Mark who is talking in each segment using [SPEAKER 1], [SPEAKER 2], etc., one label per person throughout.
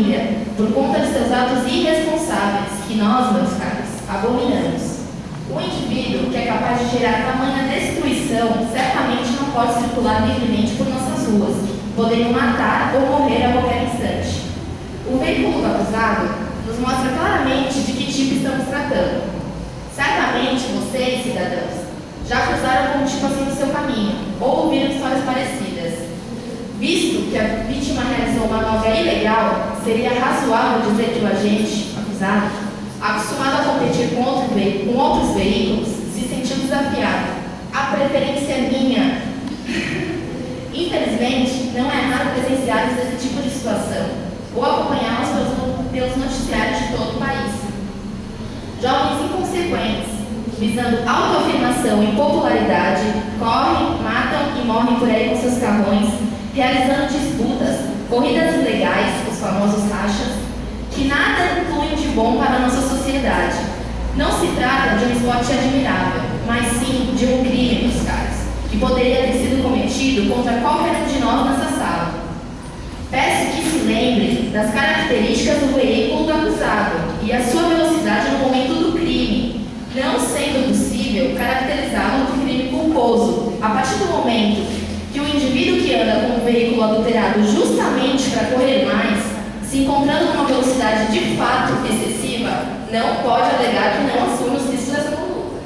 [SPEAKER 1] família, por conta de seus atos irresponsáveis, que nós, meus caros, abominamos. O indivíduo que é capaz de gerar tamanha destruição certamente não pode circular livremente por nossas ruas, podendo matar ou morrer a qualquer instante. O veículo do acusado nos mostra claramente de que tipo estamos tratando. Certamente vocês, cidadãos, já cruzaram com um tipo assim no seu caminho, ou ouviram histórias parecidas. Visto que a vítima realizou uma manobra ilegal, seria razoável dizer que o agente, acusado, acostumado a competir com outros veículos, se sentiu desafiado. A preferência é minha. Infelizmente, não é raro presenciarmos esse tipo de situação, ou acompanhá-los pelos noticiários de todo o país. Jovens inconsequentes, visando autoafirmação e popularidade, correm, matam e morrem por aí com seus carrões, realizando disputas, corridas ilegais, os famosos rachas, que nada incluem de bom para a nossa sociedade. Não se trata de um esporte admirável, mas sim de um crime, meus caros, que poderia ter sido cometido contra qualquer um de nós nessa sala. Peço que se lembre das características do veículo do acusado e a sua velocidade no momento do crime, não sendo possível caracterizá-lo como crime culposo, a partir do momento que o indivíduo que anda com um veículo adulterado justamente para correr mais, se encontrando numa velocidade de fato excessiva, não pode alegar que não assume os riscos dessa conduta.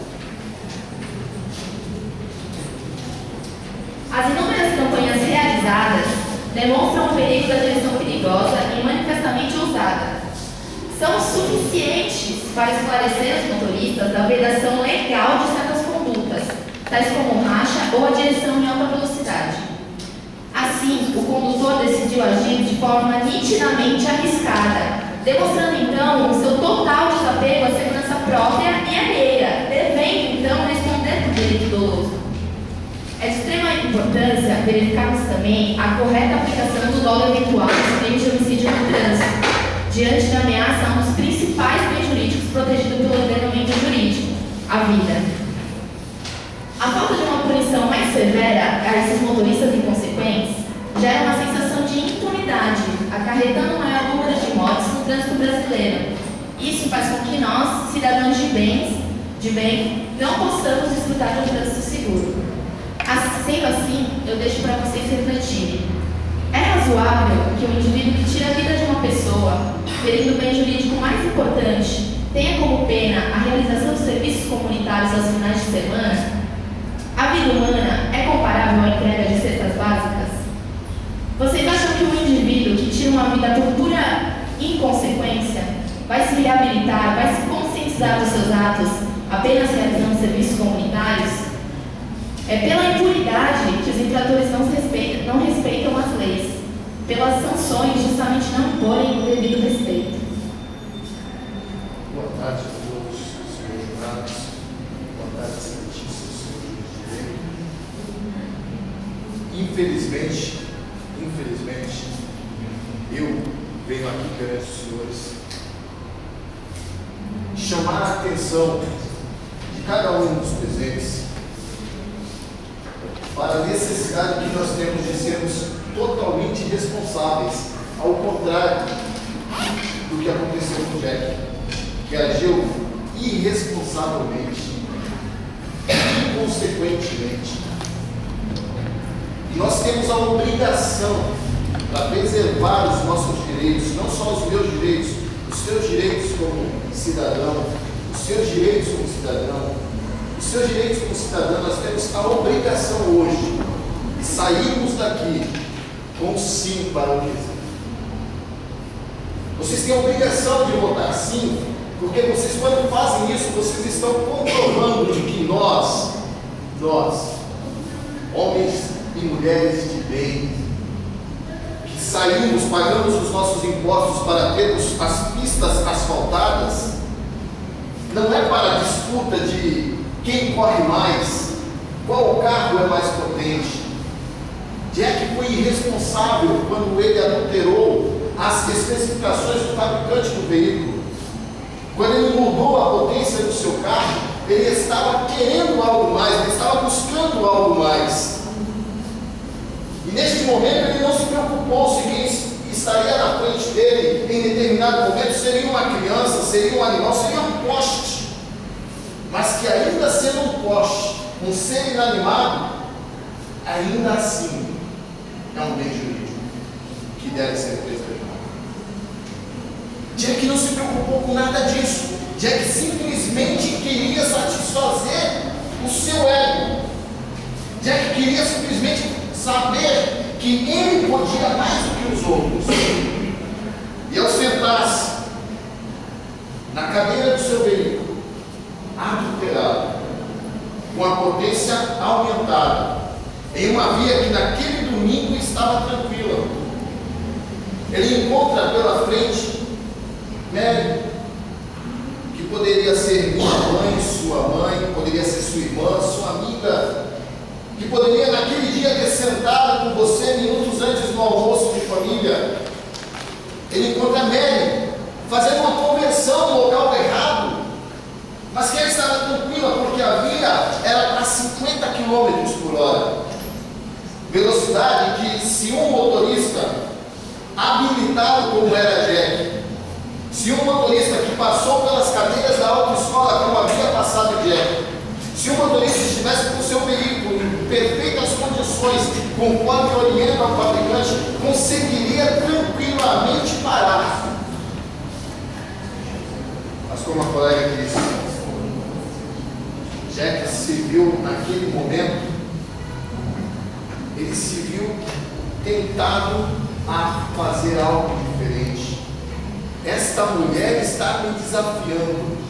[SPEAKER 1] As inúmeras campanhas realizadas demonstram o perigo da direção perigosa e manifestamente ousada. São suficientes para esclarecer os motoristas da vedação legal de certas condutas, tais como racha ou a direção em alta velocidade. Assim, o condutor decidiu agir de forma nitidamente arriscada, demonstrando então o seu total desapego à segurança própria e alheia, devendo então responder por delito doloso. É de extrema importância verificarmos também a correta aplicação do dolo eventual dos crimes de homicídio no trânsito, diante da ameaça a um dos principais bens jurídicos protegido pelo ordenamento jurídico, a vida. A falta de uma punição mais severa a esses motoristas inconsequentes gera uma sensação de impunidade, acarretando um maior número de mortes no trânsito brasileiro. Isso faz com que nós, cidadãos de bem, não possamos desfrutar de um trânsito seguro. Sendo assim, eu deixo para vocês refletirem. É razoável que um indivíduo que tira a vida de uma pessoa, ferindo o bem jurídico mais importante, tenha como pena a realização de serviços comunitários aos finais de semana? A vida humana é comparável à entrega de cestas básicas? Vocês acham que um indivíduo que tira uma vida por pura inconsequência vai se reabilitar, vai se conscientizar dos seus atos apenas realizando serviços comunitários? É pela impunidade que os infratores não respeitam as leis, pelas sanções justamente não imporem o devido respeito.
[SPEAKER 2] Boa tarde a todos, senhores jurados. Boa tarde, excelentíssimos senhores de direito. Infelizmente, eu venho aqui perante os senhores chamar a atenção de cada um dos presentes para a necessidade que nós temos de sermos totalmente responsáveis, ao contrário do que aconteceu com o Jack, que agiu irresponsavelmente, inconsequentemente. E nós temos a obrigação para preservar os nossos direitos, não só os meus direitos, os seus direitos como cidadão, os seus direitos como cidadão, os seus direitos como cidadão. Nós temos a obrigação hoje de sairmos daqui com sim para o quesito. Vocês têm a obrigação de votar sim, porque vocês, quando fazem isso, vocês estão comprovando de que nós, homens e mulheres de bem, que saímos, pagamos os nossos impostos para termos as pistas asfaltadas, não é para a disputa de quem corre mais, qual carro é mais potente. Jack foi irresponsável quando ele adulterou as especificações do fabricante do veículo. Quando ele mudou a potência do seu carro, ele estava querendo algo mais, ele estava buscando algo mais. E neste momento ele não se preocupou se quem estaria na frente dele em determinado momento seria uma criança, seria um animal, seria um poste, mas que ainda sendo um poste, um ser inanimado, ainda assim é um bem jurídico que deve ser preservado. Jack não se preocupou com nada disso. Jack simplesmente queria satisfazer o seu ego. Jack queria simplesmente saber que ele podia mais do que os outros. E ao sentar-se na cadeira do seu veículo, adulterado, com a potência aumentada, em uma via que naquele domingo estava tranquila, ele encontra pela frente Mary, que poderia ser minha mãe, sua mãe, poderia ser sua irmã, sua amiga, que poderia naquele dia ter sentado com você minutos antes do almoço de família. Ele encontra Mary fazendo uma conversão no local errado, mas que ela estava tranquila porque a via era para 50 km por hora, velocidade que, se um motorista habilitado como era Jack, se um motorista que passou pelas cadeiras da autoescola como havia passado Jack, se um motorista estivesse com o seu veículo em perfeitas condições, conforme orienta o fabricante, conseguiria tranquilamente parar. Mas como a colega disse, Jack se viu naquele momento, ele se viu tentado a fazer algo diferente. Esta mulher está me desafiando.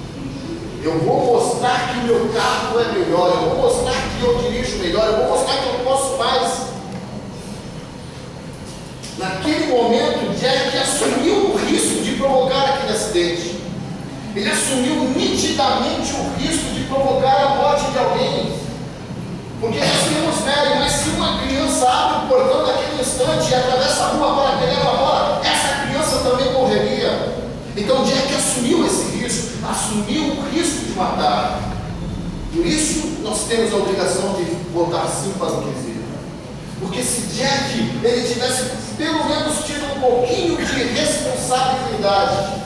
[SPEAKER 2] Eu vou mostrar que meu carro é melhor, eu vou mostrar que eu dirijo melhor, eu vou mostrar que eu posso mais. Naquele momento, Jack assumiu o risco de provocar aquele acidente. Ele assumiu nitidamente o risco de provocar a morte de alguém. Porque nós temos Mary, mas se uma criança abre o portão naquele instante e atravessa a rua para pegar uma bola, essa criança também morreria. Então Jack assumiu esse risco, assumiu o risco de matar. Por isso nós temos a obrigação de botar sim para o quesito. Porque se Jack ele tivesse pelo menos tido um pouquinho de responsabilidade,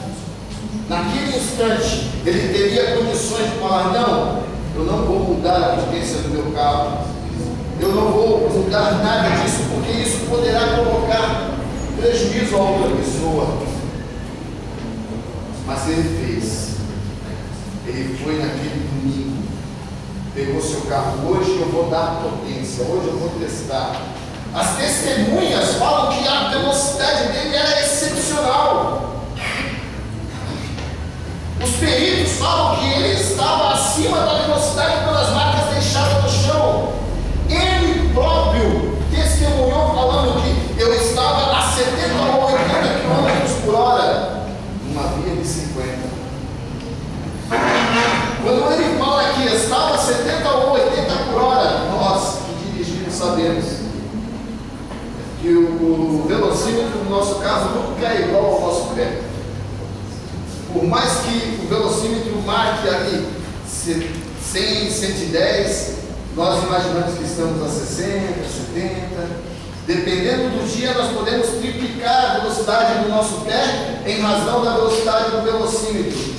[SPEAKER 2] naquele instante ele teria condições de falar: não, eu não vou mudar a potência do meu carro, eu não vou mudar nada disso, porque isso poderá provocar prejuízo a outra pessoa. Mas ele fez. Ele foi naquele domingo, pegou seu carro. Hoje eu vou dar potência, hoje eu vou testar. As testemunhas falam que a velocidade dele era excepcional. Os peritos falam que ele estava acima da velocidade pelas marcas deixadas no chão. Ele próprio testemunhou falando que eu estava a 70 ou 80 km por hora. Uma via de 50. Quando ele fala que estava a 70 ou 80 por hora, nós que dirigimos sabemos que o velocímetro do nosso carro nunca é igual ao nosso pé. Por mais que o velocímetro marque ali 100, 110, nós imaginamos que estamos a 60, 70. Dependendo do dia, nós podemos triplicar a velocidade do nosso pé em razão da velocidade do velocímetro.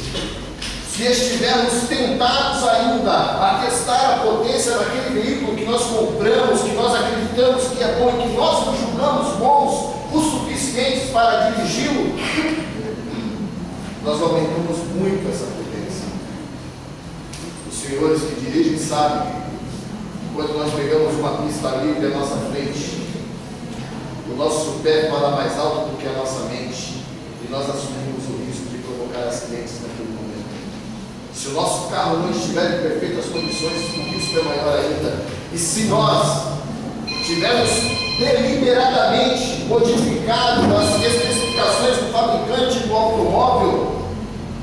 [SPEAKER 2] Se estivermos tentados ainda a testar a potência daquele veículo que nós compramos, que nós acreditamos que é bom e que nós nos julgamos bons o suficientes para dirigi-lo, nós aumentamos muito essa potência. Os senhores que dirigem sabem que quando nós pegamos uma pista livre à nossa frente, o nosso pé fala mais alto do que a nossa mente, e nós assumimos o risco de provocar acidentes naquele momento. Se o nosso carro não estiver em perfeitas condições, o risco é maior ainda. E se nós tivermos deliberadamente modificado as especificações do fabricante do automóvel,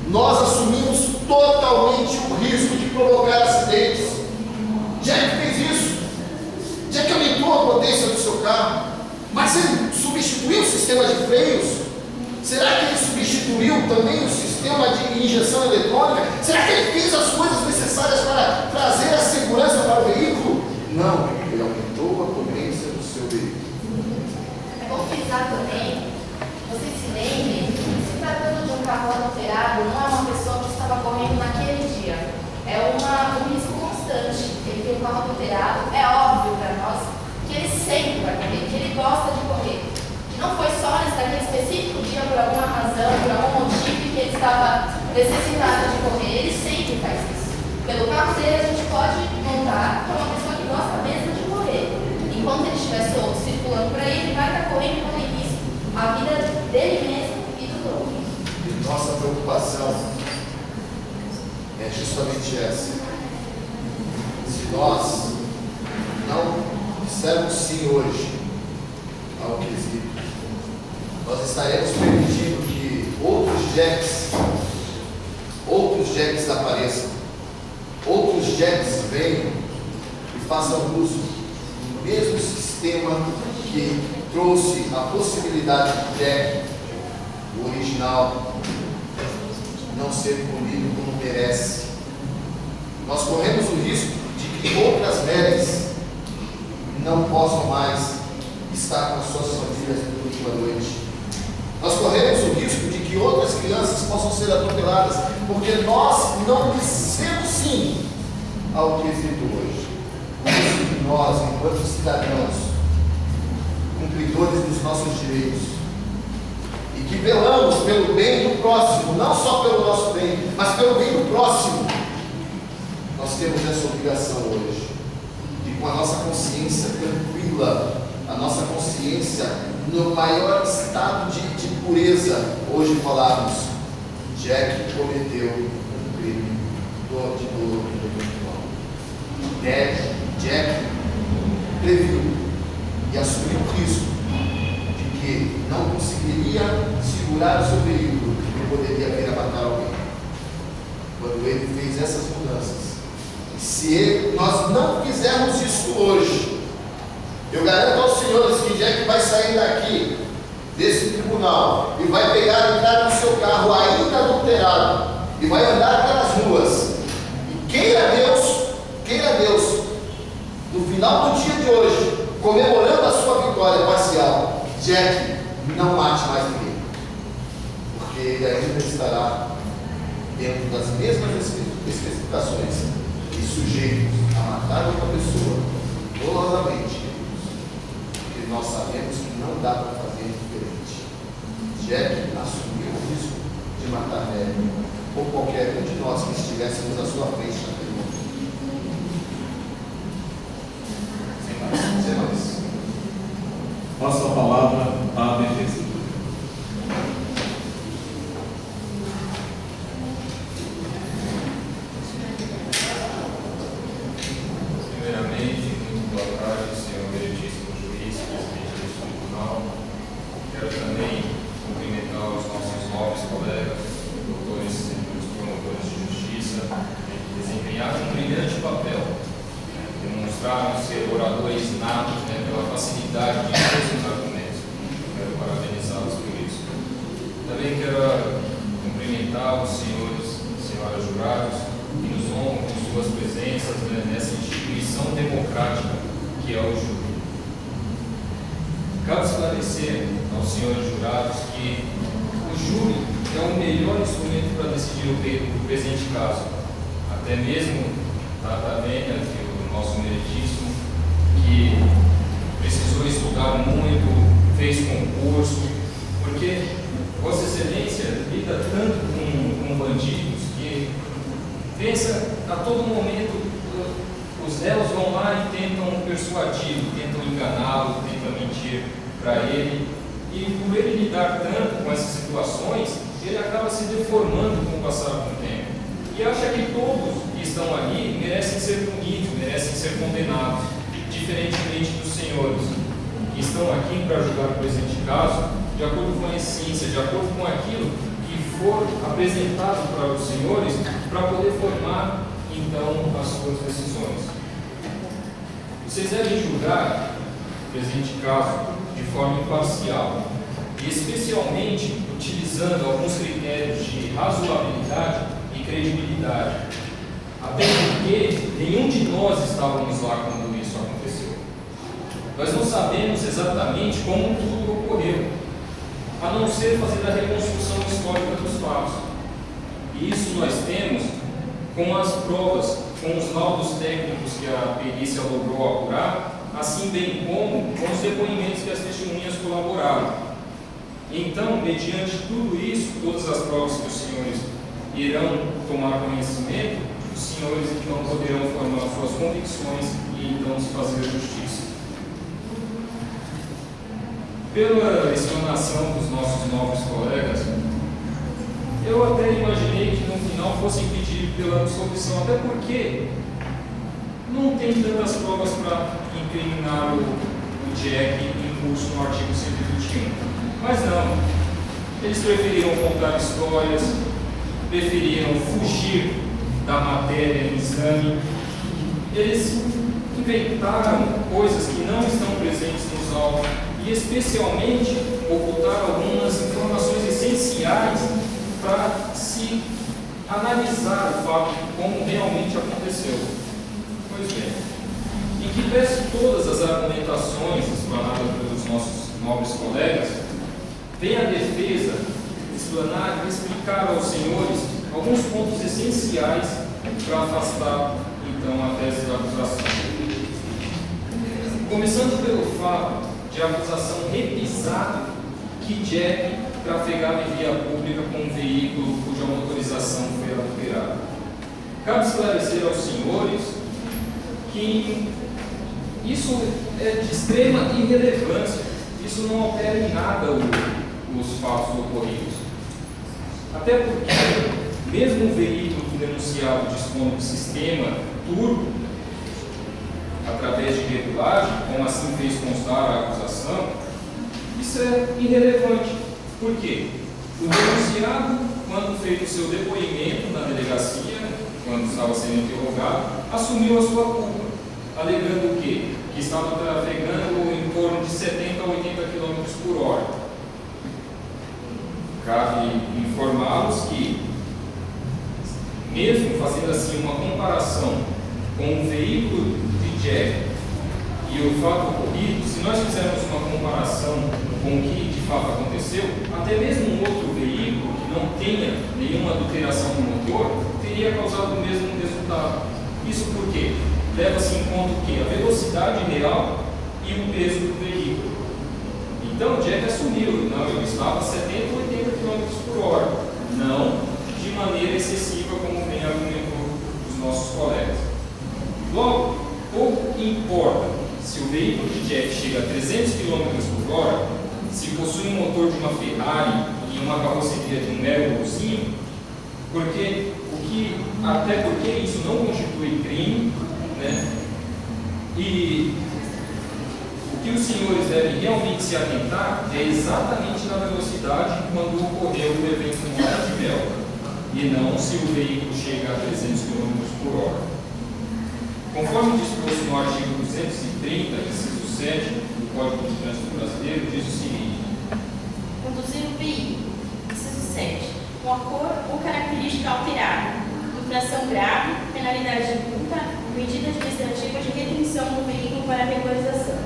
[SPEAKER 2] nós assumimos totalmente o risco de provocar acidentes. Jack fez isso. Jack aumentou a potência do seu carro, mas ele substituiu o sistema de freios. Será que ele substituiu também o sistema de injeção eletrônica? Será que ele fez as coisas necessárias para trazer a segurança para o veículo? Não, ele aumentou a potência do seu veículo.
[SPEAKER 1] É bom frisar também, vocês se lembrem necessitado de correr, ele sempre faz isso. Pelo carro dele, a gente pode montar para uma pessoa que gosta mesmo de correr. Enquanto ele estiver solto, circulando por aí, ele vai estar correndo com risco a vida dele mesmo e dos outros.
[SPEAKER 2] E nossa preocupação é justamente essa. Se nós não dissermos sim hoje ao quesito, nós estaremos permitindo que outros Jacks apareçam, outros Jacks venham e façam uso do mesmo sistema que trouxe a possibilidade de Jack, o original, não ser punido como merece. Nós corremos o risco de que outras Marys não possam mais estar com suas famílias na última noite. Nós corremos o risco de que outras crianças possam ser atropeladas, porque nós não dissemos sim ao quesito hoje. Por isso que nós, enquanto cidadãos, cumpridores dos nossos direitos, e que velamos pelo bem do próximo, não só pelo nosso bem, mas pelo bem do próximo, nós temos essa obrigação hoje, de com a nossa consciência tranquila, a nossa consciência no maior estado de pureza, hoje falarmos: Jack cometeu um crime de dolo intelectual. Jack previu e assumiu o risco de que não conseguiria segurar o seu veículo e poderia vir a matar alguém. Quando ele fez essas mudanças, e se nós não fizermos isso hoje, eu garanto aos senhores que Jack vai sair daqui, desse tribunal, e vai entrar no seu carro ainda adulterado, e vai andar pelas ruas, e queira Deus, no final do dia de hoje, comemorando a sua vitória parcial, Jack não mate mais ninguém, porque ele ainda estará dentro das mesmas especificações e sujeito a matar outra pessoa dolorosamente. Porque nós sabemos que não dá para fazer diferente. Jack assumiu o risco de matar Mary ou qualquer um de nós que estivéssemos à sua frente naquele momento. Sem mais.
[SPEAKER 3] Passo a palavra à defesa.
[SPEAKER 4] Primeiramente, muito boa tarde, senhor meritíssimo juiz, presidente do tribunal. Quero também cumprimentar os nossos nobres colegas, doutores e promotores de justiça, que desempenharam um brilhante papel, demonstraram ser oradores natos, pela facilidade de todos os argumentos. Quero parabenizá-los por isso. Também quero cumprimentar os senhores e senhoras jurados que nos honram com suas presenças nessa instituição democrática que é o júri. Cabe esclarecer aos senhores jurados que o júri é o melhor instrumento para decidir o presente caso. Até mesmo Tata Vênia, que o nosso meritíssimo, que precisou estudar muito, fez concurso, porque Vossa Excelência lida tanto com bandidos que pensa a todo momento, os réus vão lá e tentam persuadi-lo, tentam enganá-lo, tentam mentir para ele, e por ele lidar tanto com essas situações, ele acaba se deformando com o passar do tempo, e acha que todos que estão ali merecem ser punidos, merecem ser condenados, diferentemente dos senhores, que estão aqui para julgar o presente caso, de acordo com a essência, de acordo com aquilo que for apresentado para os senhores, para poder formar então as suas decisões. Vocês devem julgar o presente caso de forma imparcial e especialmente utilizando alguns critérios de razoabilidade e credibilidade, até porque nenhum de nós estávamos lá quando isso aconteceu. Nós não sabemos exatamente como tudo ocorreu, a não ser fazer a reconstrução histórica dos fatos. E isso nós temos com as provas, com os laudos técnicos que a perícia logrou apurar, assim bem como com os depoimentos que as testemunhas colaboraram. Então, mediante tudo isso, todas as provas que os senhores irão tomar conhecimento, os senhores então poderão formar suas convicções e então se fazer justiça. Pela explanação dos nossos novos colegas, eu até imaginei que no final fossem pedir pela absolvição, até porque não tem tantas provas para incriminar o Jack em curso no artigo 121. Mas não, eles preferiram contar histórias, preferiram fugir da matéria no exame, eles inventaram coisas que não estão presentes nos autos e especialmente ocultaram algumas informações essenciais para se analisar o fato de como realmente aconteceu. Pois bem, em que pese todas as argumentações explanadas pelos nossos nobres colegas, vem a defesa explanar e explicar aos senhores alguns pontos essenciais para afastar então a tese da acusação. Começando pelo fato de a acusação repisar que Jack trafegava em via pública com um veículo cuja motorização foi adulterada. Cabe esclarecer aos senhores que isso é de extrema irrelevância, isso não altera em nada os fatos ocorridos. Até porque, mesmo o veículo que denunciado dispondo de sistema turbo, através de regulagem, como assim fez constar a acusação, isso é irrelevante. Por quê? O denunciado, quando fez o seu depoimento na delegacia, quando estava sendo interrogado, assumiu a sua culpa, alegando o quê? Que estava trafegando em torno de 70 a 80 km por hora. Cabe informá-los que, mesmo fazendo assim uma comparação com o veículo de Jack e o fato ocorrido, se nós fizermos uma comparação com o que de fato aconteceu, até mesmo um outro veículo que não tenha nenhuma adulteração no motor teria causado o mesmo resultado. Isso por quê? Leva-se em conta o quê? A velocidade real e o peso do veículo. Então, Jack assumiu, não, ele estava a 70 ou 80 km por hora, não de maneira excessiva, como bem argumentou os nossos colegas. Logo, pouco importa se o veículo de Jack chega a 300 km por hora, se possui um motor de uma Ferrari e uma carroceria de um mero golzinho, até porque isso não constitui crime, né? E o que os senhores devem realmente se atentar é exatamente na velocidade quando ocorreu o evento no Mar de Mel, e não se o veículo chega a 300 km por hora. Conforme disposto no artigo 230, inciso 7 do Código de Trânsito Brasileiro, diz o seguinte:
[SPEAKER 1] conduzir o veículo, inciso 7, com a cor ou característica alterada, infração grave, penalidade de multa, medida administrativa de retenção do veículo para regularização.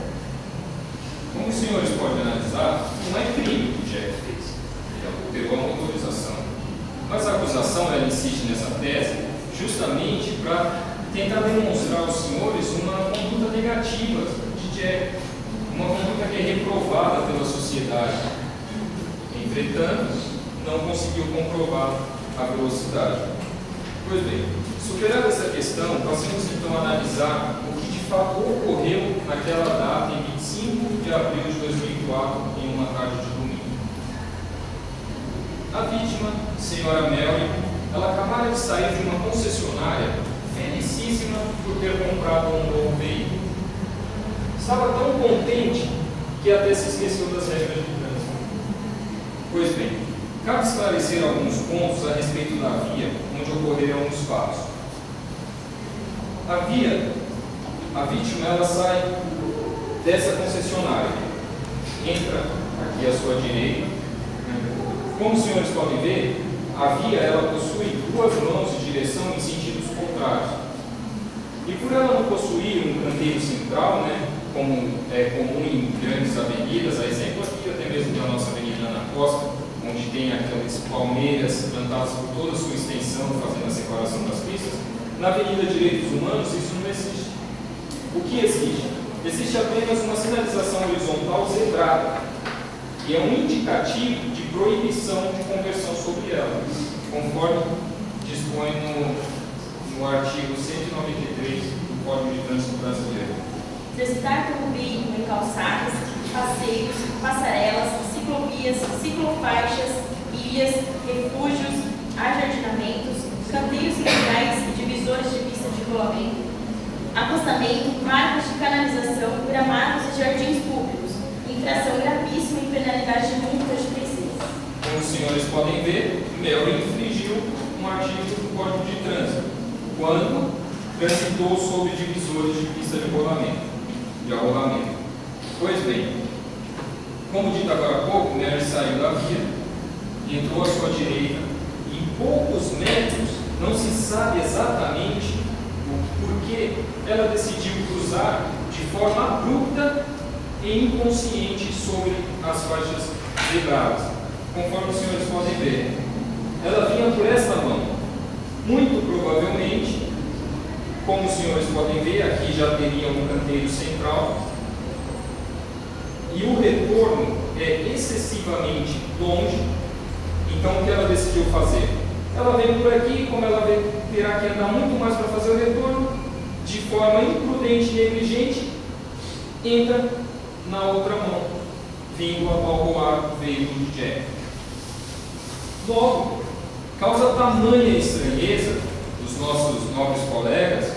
[SPEAKER 4] Como os senhores podem analisar, não é crime que o Jack fez, ele adulterou a motorização. Mas a acusação ela insiste nessa tese justamente para tentar demonstrar aos senhores uma conduta negativa de Jack, uma conduta que é reprovada pela sociedade. Entretanto, não conseguiu comprovar a velocidade. Pois bem, superada essa questão, passemos então a analisar o que de fato ocorreu naquela data, em 25 de abril de 2004, em uma tarde de domingo. A vítima, senhora Mary, ela acabara de sair de uma concessionária, felicíssima por ter comprado um novo veículo. Estava tão contente que até se esqueceu das regras de trânsito. Pois bem, cabe esclarecer alguns pontos a respeito da via onde ocorreram os fatos. A vítima ela sai dessa concessionária, entra aqui à sua direita. Como os senhores podem ver, a via ela possui duas mãos de direção em sentidos contrários. E por ela não possuir um canteiro central, né, como é comum em grandes avenidas, a exemplo aqui até mesmo da nossa Avenida Ana Costa, onde tem aquelas palmeiras plantadas por toda a sua extensão, fazendo a separação das pistas, na Avenida Direitos Humanos isso não existe. O que existe? Existe apenas uma sinalização horizontal zebrada, que é um indicativo de proibição de conversão sobre ela, conforme dispõe no artigo 193 do Código de Trânsito Brasileiro.
[SPEAKER 5] Transitar como veículo em calçadas, passeios, passarelas, ciclovias, ciclofaixas, ilhas, refúgios, ajardinamentos, canteiros naturais e divisores de pista de rolamento, acostamento, marcas de canalização, gramados e jardins públicos, infração gravíssima e penalidade de multa de 3 meses.
[SPEAKER 4] Como os senhores podem ver, Mary infringiu um artigo do Código de Trânsito, quando transitou sobre divisores de pista de arrolamento. Pois bem, como dito agora há pouco, Mary saiu da via, entrou à sua direita, e em poucos metros não se sabe exatamente o porquê ela decidiu cruzar de forma abrupta e inconsciente sobre as faixas zebradas. Conforme os senhores podem ver, ela vinha por esta mão. Muito provavelmente, como os senhores podem ver, aqui já teria um canteiro central, e o retorno é excessivamente longe. Então, o que ela decidiu fazer? Ela veio por aqui, como ela terá que andar muito mais para fazer o retorno, de forma imprudente e negligente, entra na outra mão, vindo abalroar o veículo de Jack. Logo, causa tamanha estranheza dos nossos nobres colegas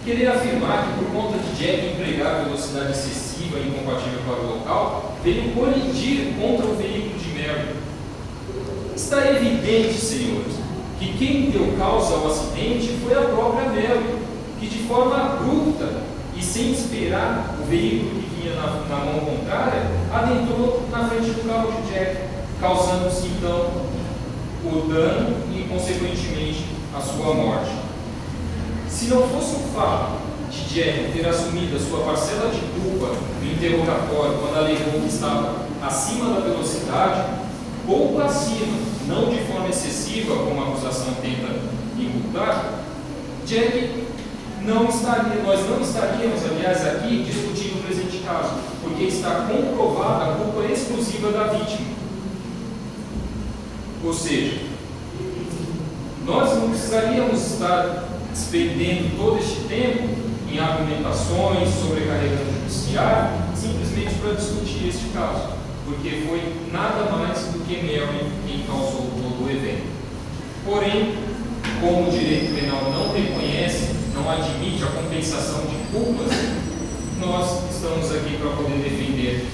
[SPEAKER 4] querer afirmar que, por conta de Jack empregar velocidade excessiva e incompatível para o local, veio colidir contra o veículo de Mary. Está evidente, senhores, que quem deu causa ao acidente foi a própria Mary, que de forma abrupta e sem esperar o veículo que vinha na mão contrária, adentrou na frente do carro de Jack, causando-se então o dano e, consequentemente, a sua morte. Se não fosse o fato de Jack ter assumido a sua parcela de culpa no interrogatório quando alegou que estava acima da velocidade, pouco acima, não de forma excessiva, como a acusação tenta imputar, Jack nós não estaríamos, aliás, aqui discutindo o presente caso, porque está comprovada a culpa exclusiva da vítima. Ou seja, nós não precisaríamos estar despendendo todo este tempo em argumentações, sobrecarregando o judiciário, simplesmente para discutir este caso, porque foi nada mais do que Mary quem causou todo o evento. Porém, como o direito penal não reconhece, não admite a compensação de culpas, nós estamos aqui para poder defender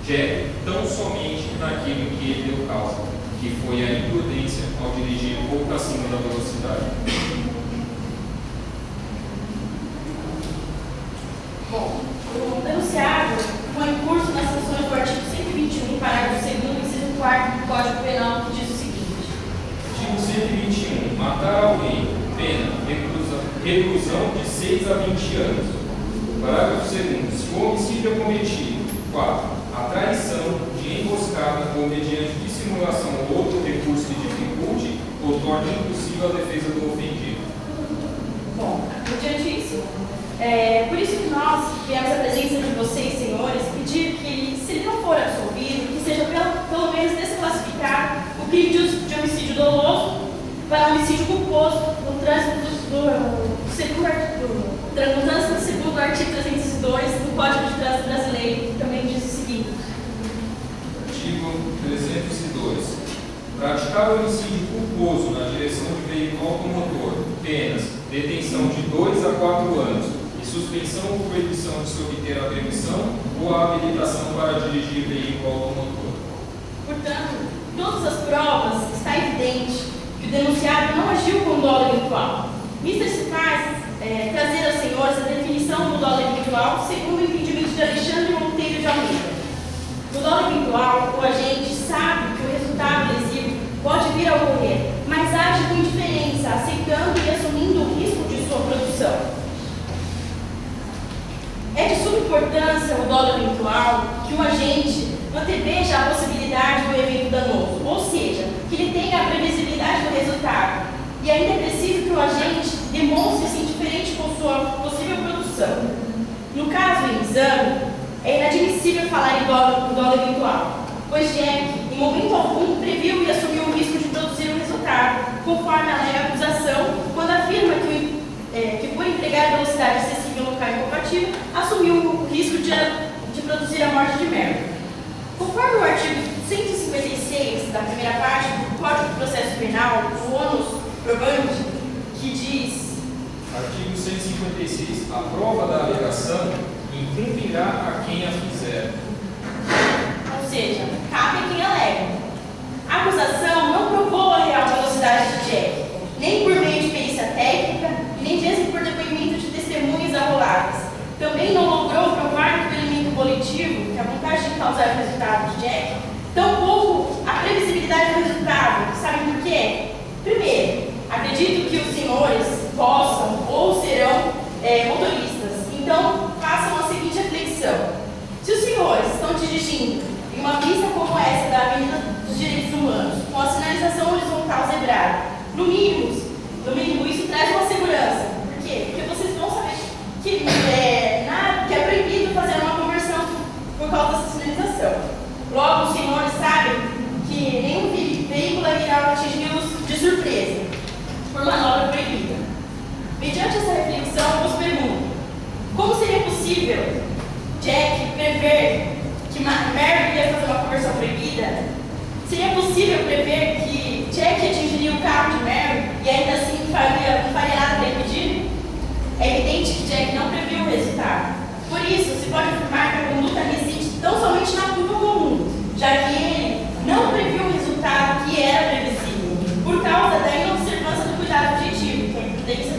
[SPEAKER 4] Jack tão somente naquilo que ele deu causa, que foi a imprudência ao dirigir pouco acima da velocidade.
[SPEAKER 5] Bom, o denunciado foi em curso nas sanções do artigo 121, parágrafo 2º, inciso 4 do Código Penal, que diz o seguinte:
[SPEAKER 4] Artigo 121. Matar alguém, pena, reclusão de 6 a 20 anos. Parágrafo 2º. Se o homicídio é cometido, 4. A traição de emboscada ou mediante dissimulação ou outro recurso que dificulte ou torne impossível a defesa do ofendido.
[SPEAKER 5] Bom, mediante isso, por isso que nós viemos à presença de vocês, senhores, pedir que, se ele não for absolvido, que seja pelo menos desclassificado o crime de homicídio doloso para homicídio culposo no trânsito segundo artigo 302 do Código de Trânsito Brasileiro, que também diz o seguinte:
[SPEAKER 4] Artigo 302. Praticar o homicídio culposo na direção de veículo automotor, penas, detenção de 2 a 4 anos e suspensão ou proibição de se obter a permissão ou a habilitação para dirigir veículo automotor.
[SPEAKER 5] Portanto, em todas as provas está evidente que o denunciado não agiu com dolo eventual. Nisso se faz trazer aos senhores a definição do dolo eventual segundo o entendimento de Alexandre Monteiro de Almeida. No dolo eventual, o agente sabe que o resultado lesivo pode vir a ocorrer, mas age com indiferença, aceitando e assumindo o risco de sua produção. É de suma importância o dolo eventual que o agente anteveja a possibilidade do evento danoso, ou seja, que ele tenha a previsibilidade do resultado. E ainda é preciso que o agente demonstre-se indiferente com sua possível produção. No caso em exame, é inadmissível falar em dolo eventual, pois Jack, em momento algum, previu e assumiu o risco de produzir o resultado, conforme que por entregar a velocidade excessiva em um local incompatível, assumiu o risco de produzir a morte de Mary. Conforme o artigo 156 da primeira parte do Código de Processo Penal, o ônus probandi, que diz...
[SPEAKER 4] Artigo 156. A prova da alegação incumbirá a quem a fizer.
[SPEAKER 5] Ou seja, cabe a quem alega. A acusação não provou a real velocidade de Jack, nem por meio de perícia técnica, nem mesmo por depoimento de testemunhas arroladas. Também não logrou provar que o elemento coletivo, que é a vontade de causar o resultado de Jack, tampouco a previsibilidade do resultado. Sabem por quê? Primeiro, acredito que os senhores possam ou serão motoristas. Então, façam a seguinte reflexão. Se os senhores estão dirigindo em uma pista como essa da Avenida dos Direitos Humanos, com a sinalização horizontal zebrada, no mínimo isso traz uma segurança. Por quê? Porque vocês vão saber que é proibido fazer uma conversão por causa dessa sinalização. Logo, os senhores sabem que nenhum veículo irá atingi-los de surpresa, por manobra proibida. Mediante essa reflexão, eu vos pergunto: como seria possível Jack prever que Mary ia fazer uma conversão proibida? Seria possível prever que Jack atingiria o carro de Mary e ainda assim não faria nada para impedir? É evidente que Jack não previu o resultado. Por isso, se pode afirmar que a conduta reside tão somente na curva comum, já que ele não previu o resultado que era previsível, por causa da inobservância do cuidado objetivo, que é a imprudência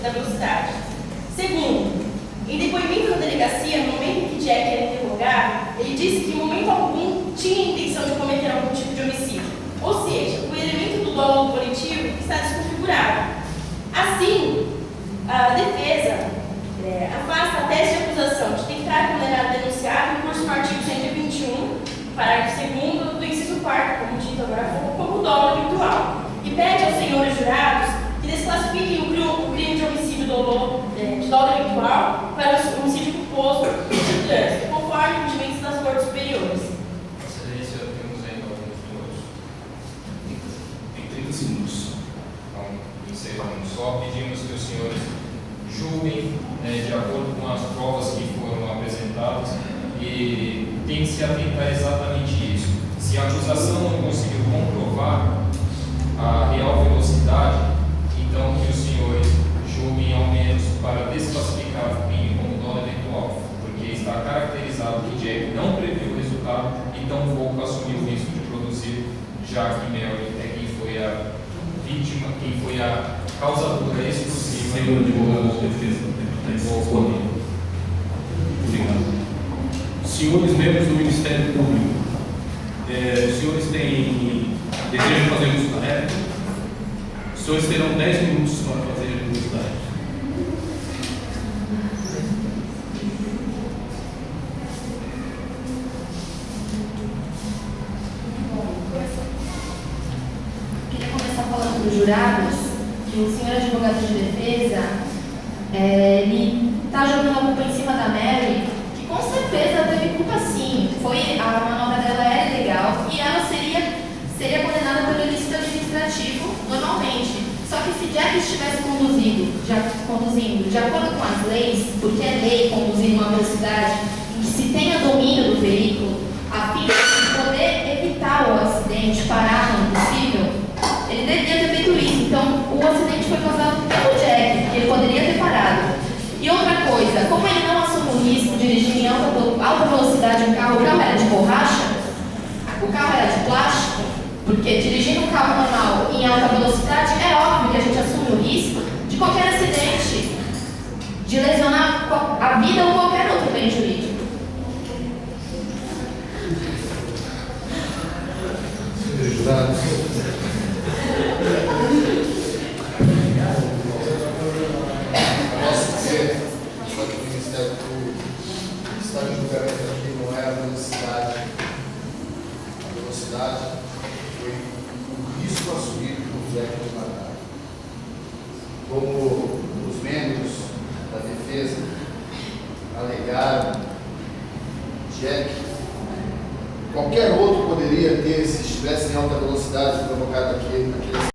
[SPEAKER 5] da velocidade. Segundo, em depoimento na delegacia, no momento em que Jack era interrogado, ele disse que em momento algum tinha a intenção de cometer algum tipo de homicídio. Ou seja, o elemento do dolo coletivo está desconfigurado. Assim, a defesa afasta a tese de acusação de tentar condenar o denunciado em curso no artigo 121, parágrafo 2º do inciso 4º, como dito agora há pouco, como dolo habitual, e pede aos senhores jurados que desclassifiquem o crime de homicídio de dolo habitual para o homicídio culposo de trânsito, conforme os regimentos das cortes superiores.
[SPEAKER 4] Excelência, temos ainda alguns minutos.
[SPEAKER 3] Tem 30 segundos.
[SPEAKER 4] Então, encerramos. Só pedimos que os senhores julguem de acordo com as provas que foram apresentadas e tem que se atentar exatamente isso. Se a acusação não conseguiu comprovar a real velocidade, então que os senhores julguem ao menos para desclassificar o crime como dolo eventual, porque está caracterizado que Jack não previu o resultado e tampouco assumiu o risco de produzir, já que Mary é quem foi a vítima, quem foi a causadora exclusiva.
[SPEAKER 3] Senhor advogado de defesa, obrigado. Senhores membros do Ministério Público, os senhores desejam fazer uso da réplica? Os senhores terão 10 minutos para fazer uso da réplica.
[SPEAKER 1] Queria começar falando para os jurados que o senhor advogado de defesa, ele está jogando a culpa em cima da Mary, que com certeza teve culpa sim. A manobra dela era ilegal e ela seria condenada pelo ilícito administrativo normalmente. Só que se Jack estivesse conduzindo de acordo com as leis, porque é lei conduzir uma velocidade em que se tenha domínio do veículo, a fim de poder evitar o acidente, parar quando possível, ele deveria ter feito isso. Então, o acidente foi causado pelo Jack, que ele poderia ter parado. E outra coisa, como ele não assume o risco de dirigir em alta velocidade o carro era de borracha, o carro era de plástico, porque dirigindo um carro normal em alta velocidade, é óbvio que a gente assume o risco de qualquer acidente, de lesionar a vida ou qualquer outro bem jurídico.
[SPEAKER 2] Senhores jurados, posso dizer que o Ministério Público está em julgamento aqui não é a velocidade. A velocidade foi o risco assumido pelo Jack de matar. Como os membros da defesa alegaram, Jack, qualquer outro poderia ter, se estivesse em alta velocidade, provocado aquele acidente.